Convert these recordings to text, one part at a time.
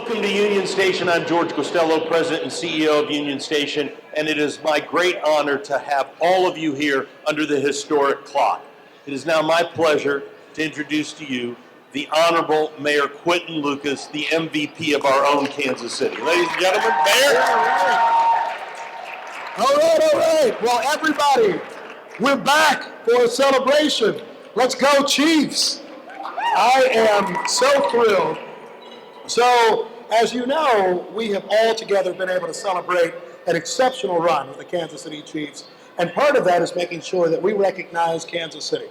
Welcome to Union Station. I'm George Costello, President and CEO of Union Station, and it is my great honor to have all of you here under the historic clock. It is now my pleasure to introduce to you the Honorable Mayor Quinton Lucas, the MVP of our own Kansas City. Ladies and gentlemen, Mayor. All right. Well, everybody, we're back for a celebration. Let's go, Chiefs. I am so thrilled. So, as you know, we have all together been able to celebrate an exceptional run with the Kansas City Chiefs. And part of that is making sure that we recognize Kansas City.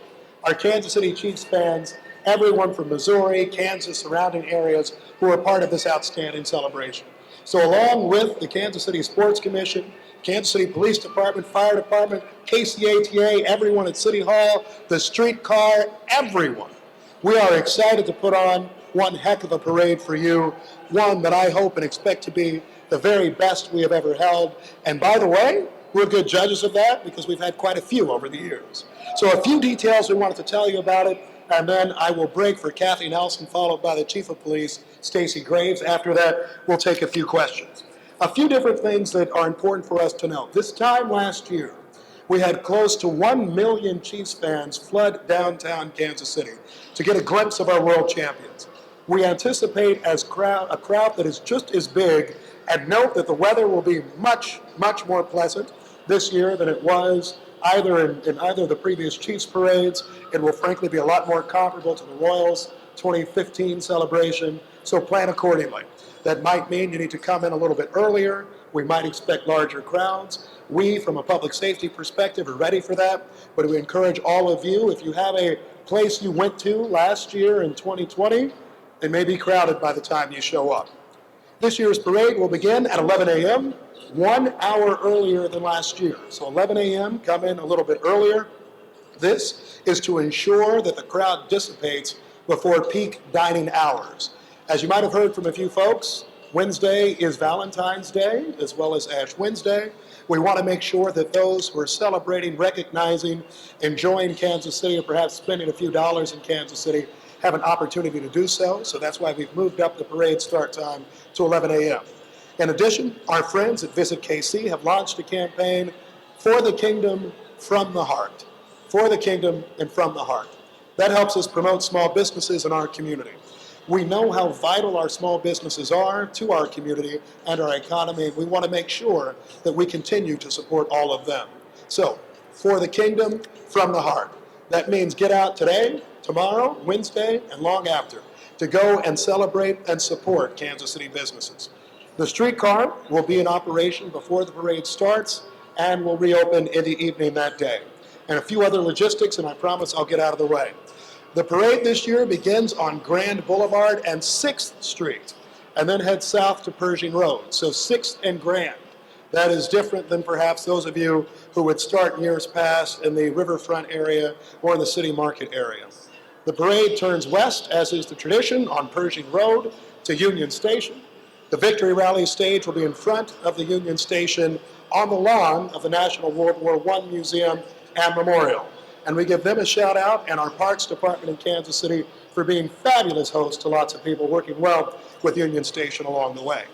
Our Kansas City Chiefs fans, everyone from Missouri, Kansas, surrounding areas who are part of this outstanding celebration. So along with the Kansas City Sports Commission, Kansas City Police Department, Fire Department, KCATA, everyone at City Hall, the streetcar, everyone, we are excited to put on one heck of a parade for you, one that I hope and expect to be the very best we have ever held. And by the way, we're good judges of that because we've had quite a few over the years. So a few details we wanted to tell you about it, and then I will break for Kathy Nelson, followed by the Chief of Police, Stacey Graves. After that, we'll take a few questions. A few different things that are important for us to know. This time last year, we had close to 1 million Chiefs fans flood downtown Kansas City to get a glimpse of our world champions. We anticipate a crowd that is just as big, and note that the weather will be much, much more pleasant this year than it was either in either of the previous Chiefs parades. It will frankly be a lot more comparable to the Royals 2015 celebration, so plan accordingly. That might mean you need to come in a little bit earlier. We might expect larger crowds. We, from a public safety perspective, are ready for that, but we encourage all of you, if you have a place you went to last year in 2020, it may be crowded by the time you show up. This year's parade will begin at 11 a.m., 1 hour earlier than last year. So 11 a.m., come in a little bit earlier. This is to ensure that the crowd dissipates before peak dining hours. As you might have heard from a few folks, Wednesday is Valentine's Day as well as Ash Wednesday. We want to make sure that those who are celebrating, recognizing, enjoying Kansas City, or perhaps spending a few dollars in Kansas City, have an opportunity to do so. So that's why we've moved up the parade start time to 11 a.m. In addition, our friends at Visit KC have launched a campaign for the kingdom from the heart. For the kingdom and from the heart. That helps us promote small businesses in our community. We know how vital our small businesses are to our community and our economy, and we want to make sure that we continue to support all of them. So, for the kingdom, from the heart. That means get out today, tomorrow, Wednesday, and long after to go and celebrate and support Kansas City businesses. The streetcar will be in operation before the parade starts and will reopen in the evening that day. And a few other logistics, and I promise I'll get out of the way. The parade this year begins on Grand Boulevard and 6th Street, and then heads south to Pershing Road, so 6th and Grand. That is different than perhaps those of you who would start in years past in the riverfront area or in the city market area. The parade turns west, as is the tradition, on Pershing Road to Union Station. The Victory Rally stage will be in front of the Union Station on the lawn of the National World War I Museum and Memorial. And we give them a shout out, and our Parks Department in Kansas City for being fabulous hosts to lots of people, working well with Union Station along the way.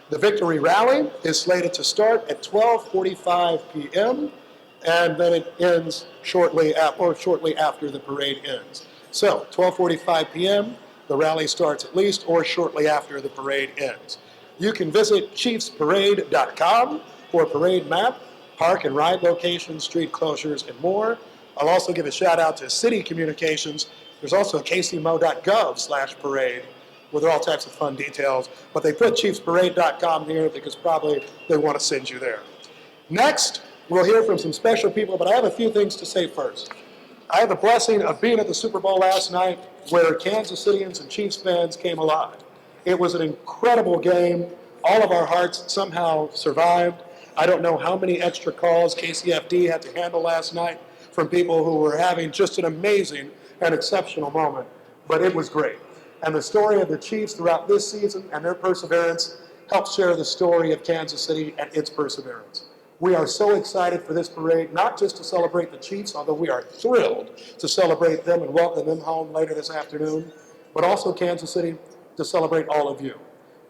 The Victory Rally is slated to start at 12:45 p.m., and then it ends shortly after the parade ends. So 12:45 p.m., the rally starts at least, or shortly after the parade ends. You can visit chiefsparade.com for a parade map, park and ride locations, street closures, and more. I'll also give a shout out to City Communications. There's also kcmo.gov/parade, where there are all types of fun details, but they put chiefsparade.com here because probably they want to send you there. Next, we'll hear from some special people, but I have a few things to say first. I had the blessing of being at the Super Bowl last night where Kansas Cityans and Chiefs fans came alive. It was an incredible game. All of our hearts somehow survived. I don't know how many extra calls KCFD had to handle last night from people who were having just an amazing and exceptional moment, but it was great. And the story of the Chiefs throughout this season and their perseverance helps share the story of Kansas City and its perseverance. We are so excited for this parade, not just to celebrate the Chiefs, although we are thrilled to celebrate them and welcome them home later this afternoon, but also Kansas City to celebrate all of you.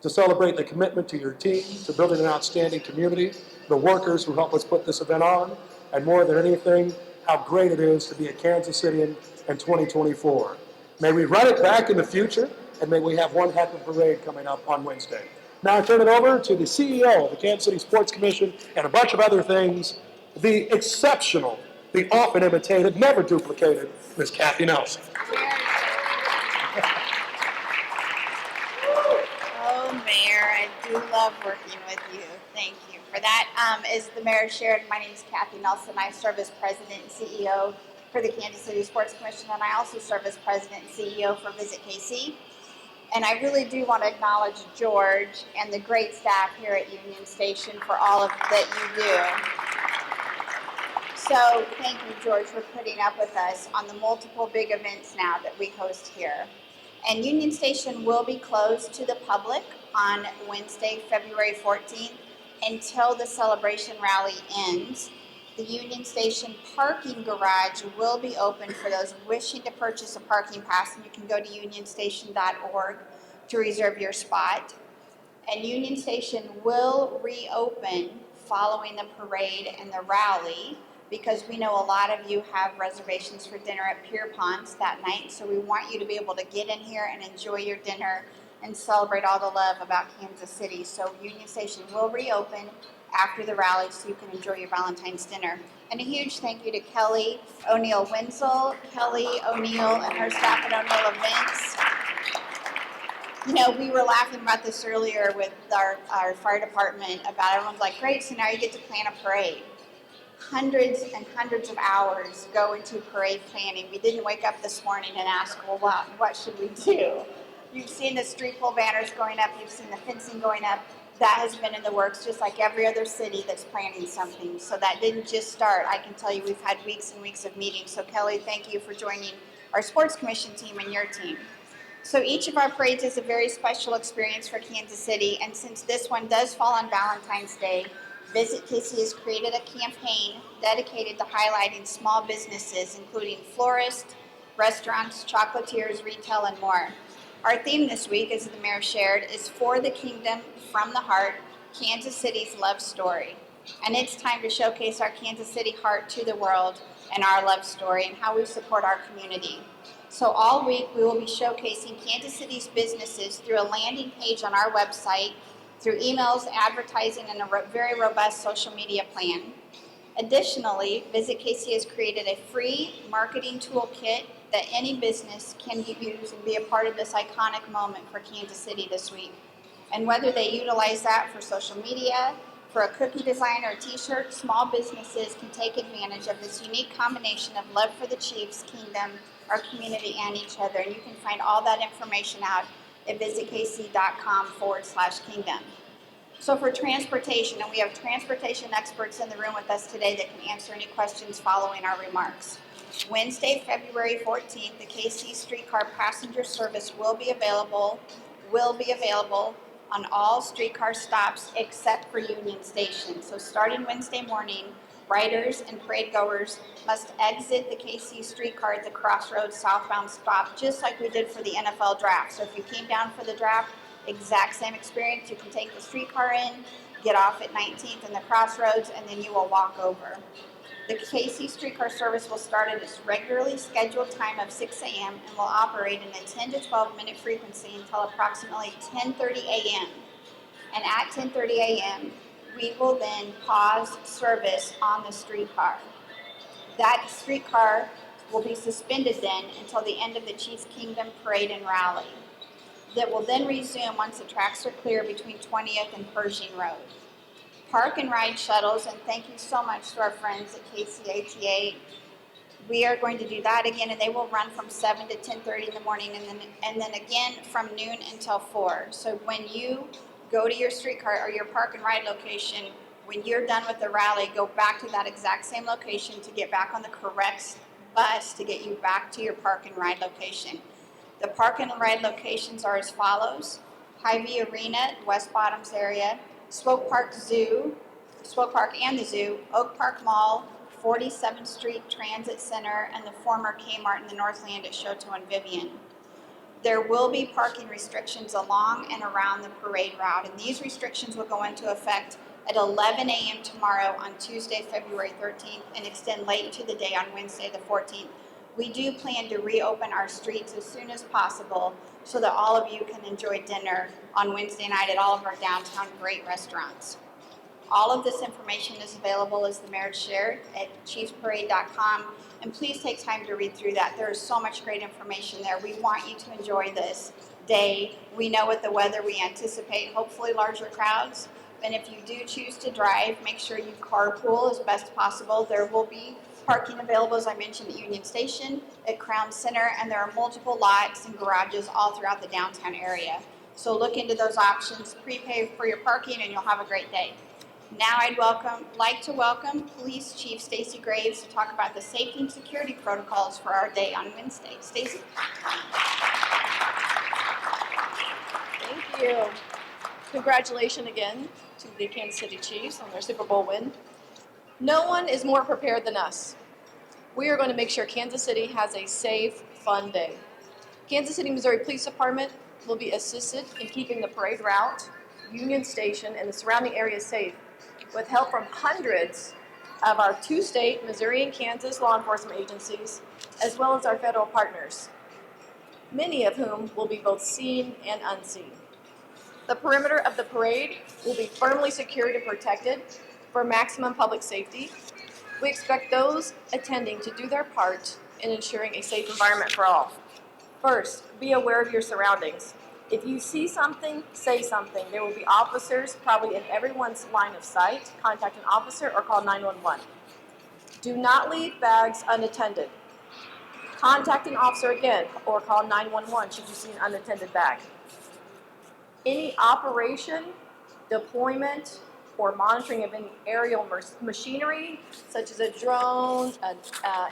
to celebrate the commitment to your team, to building an outstanding community, the workers who help us put this event on, and more than anything, how great it is to be a Kansas Cityan in 2024. May we run it back in the future, and may we have one heck of a parade coming up on Wednesday. Now I turn it over to the CEO of the Kansas City Sports Commission and a bunch of other things, the exceptional, the often imitated, never duplicated, Ms. Kathy Nelson. Oh, Mayor, I do love working with you. Thank you for that. As the Mayor shared, my name is Kathy Nelson. I serve as President and CEO for the Kansas City Sports Commission, and I also serve as President and CEO for Visit KC. And I really do want to acknowledge George and the great staff here at Union Station for all of that you do. So thank you, George, for putting up with us on the multiple big events now that we host here. And Union Station will be closed to the public on Wednesday, February 14th, until the celebration rally ends. The Union Station parking garage will be open for those wishing to purchase a parking pass, and you can go to unionstation.org to reserve your spot. And Union Station will reopen following the parade and the rally, because we know a lot of you have reservations for dinner at Pierpont's that night, so we want you to be able to get in here and enjoy your dinner and celebrate all the love about Kansas City. So Union Station will reopen after the rally so you can enjoy your Valentine's dinner. And a huge thank you to Kelly O'Neill Wenzel, Kelly O'Neill and her staff at O'Neill Events. You know, we were laughing about this earlier with our fire department about everyone's like, great, so now you get to plan a parade. Hundreds and hundreds of hours go into parade planning. We didn't wake up this morning and ask, well, what should we do? You've seen the street pole banners going up. You've seen the fencing going up. That has been in the works, just like every other city that's planning something. So that didn't just start. I can tell you we've had weeks and weeks of meetings. So Kelly, thank you for joining our sports commission team and your team. So each of our parades is a very special experience for Kansas City. And since this one does fall on Valentine's Day, Visit KC has created a campaign dedicated to highlighting small businesses, including florists, restaurants, chocolatiers, retail, and more. Our theme this week, as the Mayor shared, is For the Kingdom, From the Heart, Kansas City's Love Story. And it's time to showcase our Kansas City heart to the world and our love story and how we support our community. So all week we will be showcasing Kansas City's businesses through a landing page on our website, through emails, advertising, and a very robust social media plan. Additionally, Visit KC has created a free marketing toolkit that any business can use and be a part of this iconic moment for Kansas City this week. And whether they utilize that for social media, for a cookie design or a t-shirt, small businesses can take advantage of this unique combination of love for the Chiefs, Kingdom, our community, and each other. And you can find all that information out at visitkc.com/kingdom. So for transportation, and we have transportation experts in the room with us today that can answer any questions following our remarks. Wednesday, February 14th, the KC streetcar passenger service will be available on all streetcar stops except for Union Station. So starting Wednesday morning, riders and parade goers must exit the KC streetcar at the Crossroads southbound stop, just like we did for the NFL draft. So if you came down for the draft, exact same experience. You can take the streetcar in, get off at 19th in the Crossroads, and then you will walk over. The KC streetcar service will start at its regularly scheduled time of 6 a.m. and will operate in a 10 to 12 minute frequency until approximately 10:30 a.m. And at 10:30 a.m., we will then pause service on the streetcar. That streetcar will be suspended then until the end of the Chiefs Kingdom Parade and Rally. That will then resume once the tracks are clear between 20th and Pershing Road. Park and ride shuttles, and thank you so much to our friends at KCATA. We are going to do that again, and they will run from 7 to 10:30 in the morning, and then again from noon until 4. So when you go to your streetcar or your park and ride location, when you're done with the rally, go back to that exact same location to get back on the correct bus to get you back to your park and ride location. The park and ride locations are as follows: Hy-Vee Arena, West Bottoms area, Swope Park and the Zoo, Oak Park Mall, 47th Street Transit Center, and the former Kmart in the Northland at Choteau and Vivian. There will be parking restrictions along and around the parade route, and these restrictions will go into effect at 11 a.m. tomorrow on Tuesday, February 13th, and extend late into the day on Wednesday, the 14th. We do plan to reopen our streets as soon as possible so that all of you can enjoy dinner on Wednesday night at all of our downtown great restaurants. All of this information is available, as the mayor shared, at chiefsparade.com, and please take time to read through that. There is so much great information there. We want you to enjoy this day. We know with the weather we anticipate hopefully larger crowds, and if you do choose to drive, make sure you carpool as best possible. There will be parking available, as I mentioned, at Union Station, at Crown Center, and there are multiple lots and garages all throughout the downtown area. So look into those options, prepay for your parking, and you'll have a great day. Now I'd like to welcome Police Chief Stacey Graves to talk about the safety and security protocols for our day on Wednesday. Stacey. Thank you. Congratulations again to the Kansas City Chiefs on their Super Bowl win. No one is more prepared than us. We are going to make sure Kansas City has a safe, fun day. Kansas City, Missouri Police Department will be assisted in keeping the parade route, Union Station, and the surrounding areas safe, with help from hundreds of our two state, Missouri and Kansas, law enforcement agencies, as well as our federal partners, many of whom will be both seen and unseen. The perimeter of the parade will be firmly secured and protected for maximum public safety. We expect those attending to do their part in ensuring a safe environment for all. First, be aware of your surroundings. If you see something, say something. There will be officers probably in everyone's line of sight. Contact an officer or call 911. Do not leave bags unattended. Contact an officer again or call 911 should you see an unattended bag. Any operation, deployment, or monitoring of any aerial machinery, such as a drone,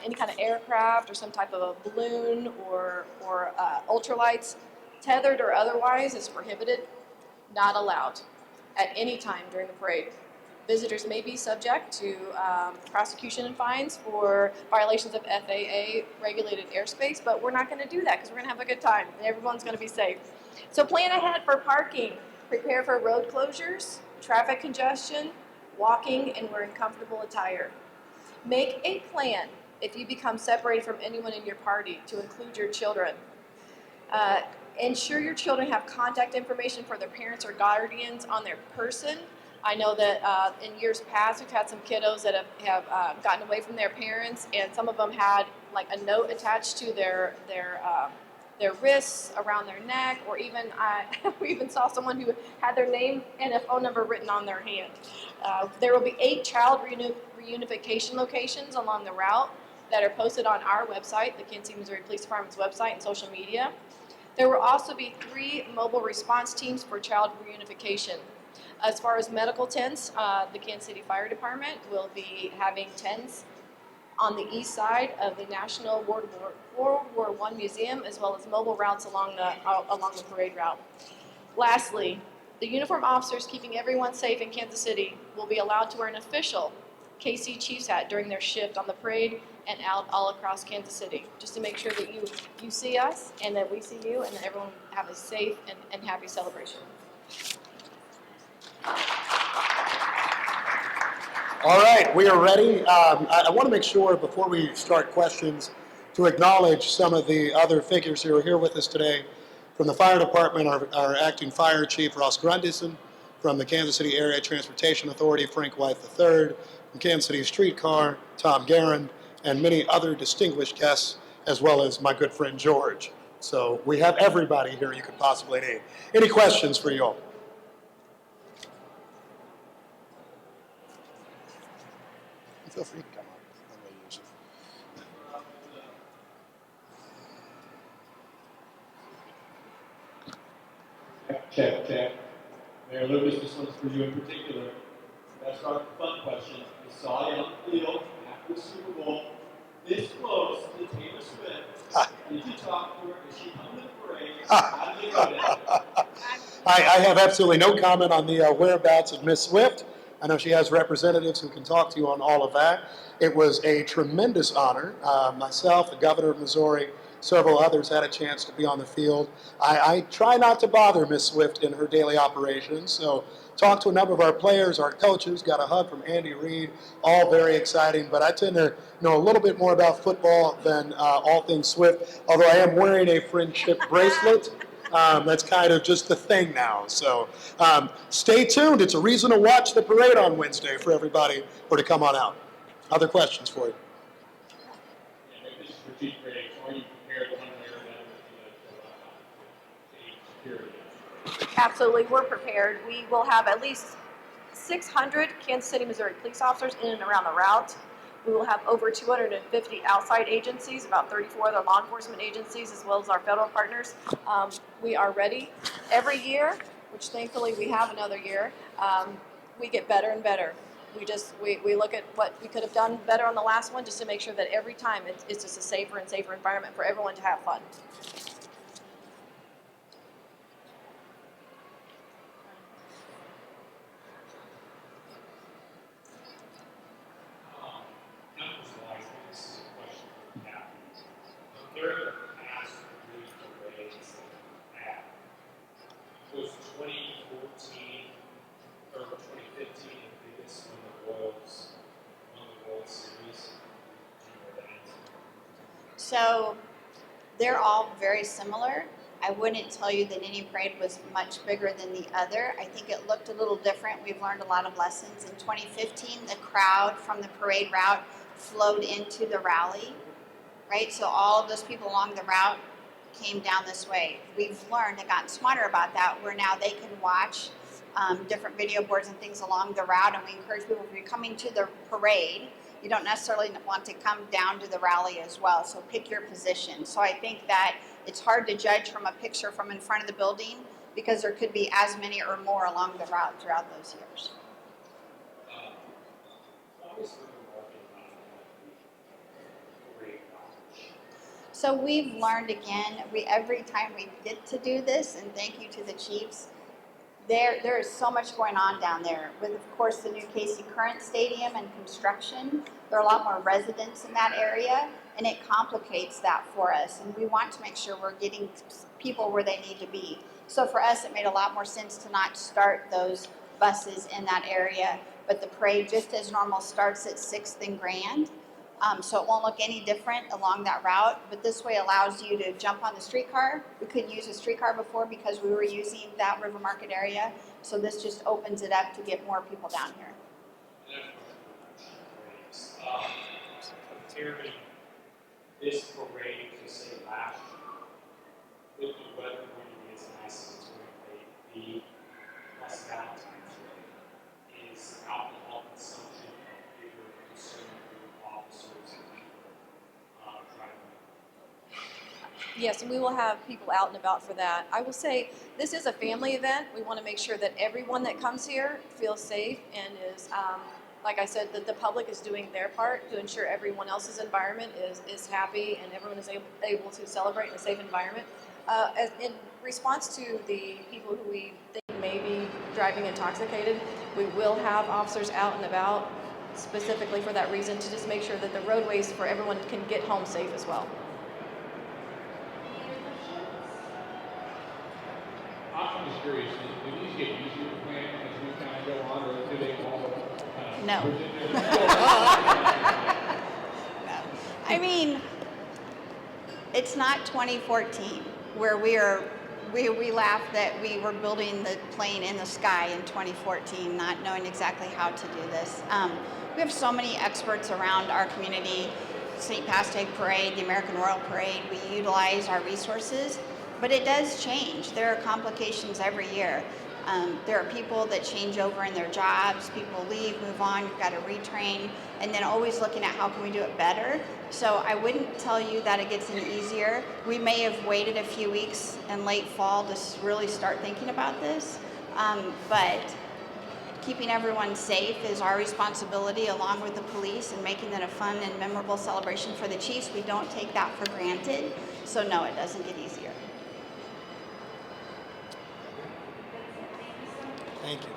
any kind of aircraft, or some type of a balloon or ultralights, tethered or otherwise, is prohibited, not allowed at any time during the parade. Visitors may be subject to prosecution and fines for violations of FAA regulated airspace, but we're not going to do that because we're going to have a good time and everyone's going to be safe. So plan ahead for parking, prepare for road closures, traffic congestion, walking, and wearing comfortable attire. Make a plan if you become separated from anyone in your party to include your children. Ensure your children have contact information for their parents or guardians on their person. I know that in years past we've had some kiddos that have gotten away from their parents, and some of them had like a note attached to their wrists, around their neck, or even we even saw someone who had their name and a phone number written on their hand. There will be 8 child reunification locations along the route that are posted on our website, the Kansas City, Missouri Police Department's website, and social media. There will also be 3 mobile response teams for child reunification. As far as medical tents, the Kansas City Fire Department will be having tents on the east side of the National World War I Museum, as well as mobile routes along the parade route. Lastly, the uniformed officers keeping everyone safe in Kansas City will be allowed to wear an official KC Chiefs hat during their shift on the parade and out all across Kansas City, just to make sure that you see us and that we see you and that everyone have a safe and happy celebration. All right, we are ready. I want to make sure before we start questions to acknowledge some of the other figures who are here with us today. From the fire department, our acting fire chief, Ross Grundyson. From the Kansas City Area Transportation Authority, Frank White III. From Kansas City Streetcar, Tom Guerin, and many other distinguished guests, as well as my good friend George. So we have everybody here you could possibly need. Any questions for you all? Feel free to come up. Check. Mayor Lucas, this one's for you in particular. Let's start with the fun question. We saw you on the field after the Super Bowl, this close to Taylor Swift. Did you talk to her? Did she come to the parade? How did you go down? I have absolutely no comment on the whereabouts of Miss Swift. I know she has representatives who can talk to you on all of that. It was a tremendous honor. Myself, the governor of Missouri, several others had a chance to be on the field. I try not to bother Miss Swift in her daily operations, so talked to a number of our players, our coaches, got a hug from Andy Reid, all very exciting, but I tend to know a little bit more about football than all things Swift, although I am wearing a friendship bracelet. That's kind of just the thing now. So stay tuned. It's a reason to watch the parade on Wednesday for everybody or to come on out. Other questions for you? Yeah, maybe this is for Chief Griggs. Are you prepared one way or another to security? Absolutely, we're prepared. We will have at least 600 Kansas City, Missouri police officers in and around the route. We will have over 250 outside agencies, about 34 other law enforcement agencies, as well as our federal partners. We are ready. Every year, which thankfully we have another year, we get better and better. We look at what we could have done better on the last one, just to make sure that every time it's just a safer and safer environment for everyone to have fun. Numbers-wise, this is a question for the captains. During the past three parades that we've had, was 2014 or 2015 the biggest when the Royals won the World Series? Do you know that answer? So they're all very similar. I wouldn't tell you that any parade was much bigger than the other. I think it looked a little different. We've learned a lot of lessons. In 2015, the crowd from the parade route flowed into the rally, right? So all of those people along the route came down this way. We've learned and gotten smarter about that, where now they can watch different video boards and things along the route, and we encourage people, if you're coming to the parade, you don't necessarily want to come down to the rally as well, so pick your position. So I think that it's hard to judge from a picture from in front of the building, because there could be as many or more along the route throughout those years. What was the market about the parade route? So we've learned again, every time we get to do this, and thank you to the Chiefs, there is so much going on down there. With, of course, the new Casey Current Stadium and construction, there are a lot more residents in that area, and it complicates that for us. And we want to make sure we're getting people where they need to be. So for us, it made a lot more sense to not start those buses in that area, but the parade, just as normal, starts at 6th and Grand. So it won't look any different along that route, but this way allows you to jump on the streetcar. We couldn't use a streetcar before because we were using that River Market area, so this just opens it up to get more people down here. Comparing this parade to say last year, with the weather going to be as nice as it's going to be, plus Valentine's Day, is alcohol consumption a bigger concern for officers and people driving? Yes, and we will have people out and about for that. I will say this is a family event. We want to make sure that everyone that comes here feels safe and is, like I said, that the public is doing their part to ensure everyone else's environment is happy and everyone is able to celebrate in a safe environment. In response to the people who we think may be driving intoxicated, we will have officers out and about specifically for that reason, to just make sure that the roadways for everyone can get home safe as well. I'm just curious, do these get easier to plan as we kind of go on, or do they all No. I mean, it's not 2014 where we laugh that we were building the plane in the sky in 2014, not knowing exactly how to do this. We have so many experts around our community, St. Patrick's Parade, the American Royal Parade. We utilize our resources, but it does change. There are complications every year. There are people that change over in their jobs, people leave, move on, you've got to retrain, and then always looking at how can we do it better. So I wouldn't tell you that it gets any easier. We may have waited a few weeks in late fall to really start thinking about this, but keeping everyone safe is our responsibility, along with the police, and making it a fun and memorable celebration for the Chiefs. We don't take that for granted, so no, it doesn't get easier. Thank you.